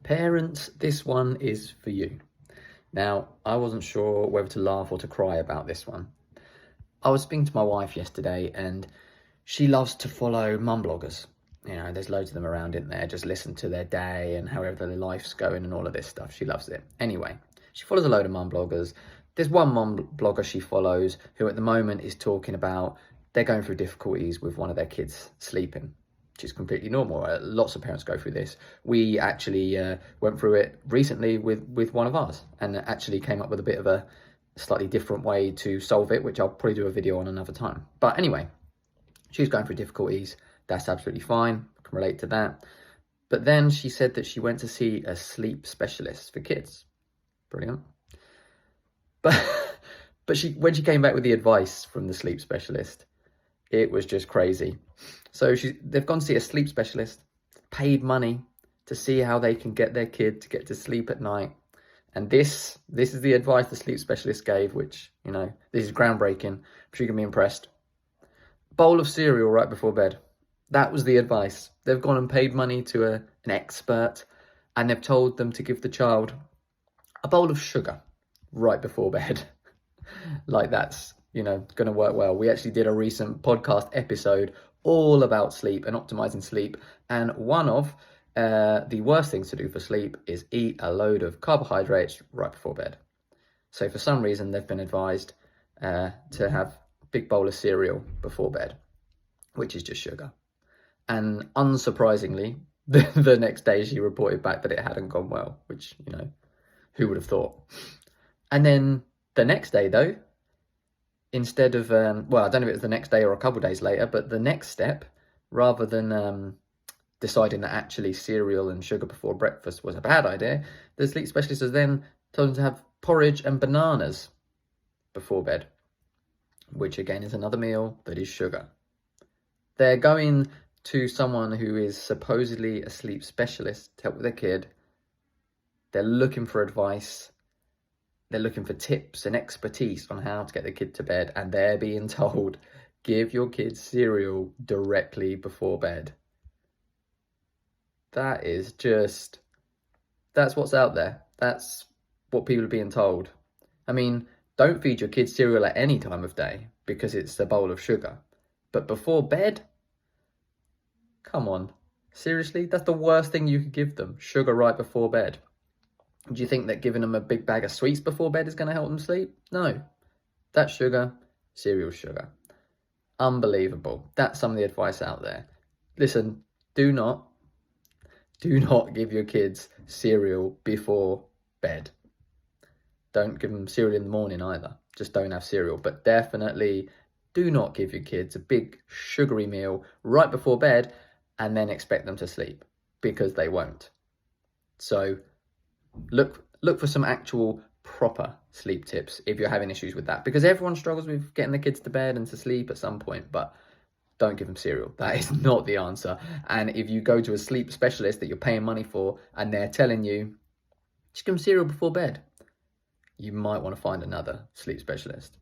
Parents, this one is for you. Now, I wasn't sure whether to laugh or to cry about this one. I was speaking to my wife yesterday and she loves to follow mum bloggers. You know, there's loads of them around, isn't there? Just listen to their day and however their life's going and all of this stuff. She loves it. Anyway, she follows a load of mum bloggers. There's one mum blogger she follows who at the moment is talking about they're going through difficulties with one of their kids sleeping, which is completely normal. Lots of parents go through this. We actually went through it recently with one of ours and actually came up with a bit of a slightly different way to solve it, which I'll probably do a video on another time. But anyway, she's going through difficulties. That's absolutely fine. I can relate to that. But then she said that she went to see a sleep specialist for kids. Brilliant. But when she came back with the advice from the sleep specialist, it was just crazy. So they've gone to see a sleep specialist, paid money to see how they can get their kid to get to sleep at night. And this is the advice the sleep specialist gave, which, you know, this is groundbreaking. I'm sure you can be impressed. Bowl of cereal right before bed. That was the advice. They've gone and paid money to an expert and they've told them to give the child a bowl of sugar right before bed. Like that's, you know, going to work well. We actually did a recent podcast episode all about sleep and optimizing sleep. And one of the worst things to do for sleep is eat a load of carbohydrates right before bed. So for some reason, they've been advised to have a big bowl of cereal before bed, which is just sugar. And unsurprisingly, the next day she reported back that it hadn't gone well, which, you know, who would have thought? And then the next day, though, instead of, well, I don't know if it was the next day or a couple of days later, but the next step, rather than deciding that actually cereal and sugar before breakfast was a bad idea, the sleep specialist has then told them to have porridge and bananas before bed, which again is another meal that is sugar. They're going to someone who is supposedly a sleep specialist to help with their kid. They're looking for advice. They're looking for tips and expertise on how to get the kid to bed, and they're being told, give your kids cereal directly before bed. That is just, that's what's out there. That's what people are being told. I mean, don't feed your kids cereal at any time of day because it's a bowl of sugar. But before bed? Come on. Seriously? That's the worst thing you could give them, sugar right before bed. Do you think that giving them a big bag of sweets before bed is going to help them sleep? No. That's sugar, cereal sugar. Unbelievable. That's some of the advice out there. Listen, do not give your kids cereal before bed. Don't give them cereal in the morning either. Just don't have cereal. But definitely do not give your kids a big sugary meal right before bed and then expect them to sleep, because they won't. So look for some actual proper sleep tips if you're having issues with that, because everyone struggles with getting the kids to bed and to sleep at some point, but don't give them cereal. That is not the answer. And if you go to a sleep specialist that you're paying money for and they're telling you, just give them cereal before bed, you might want to find another sleep specialist.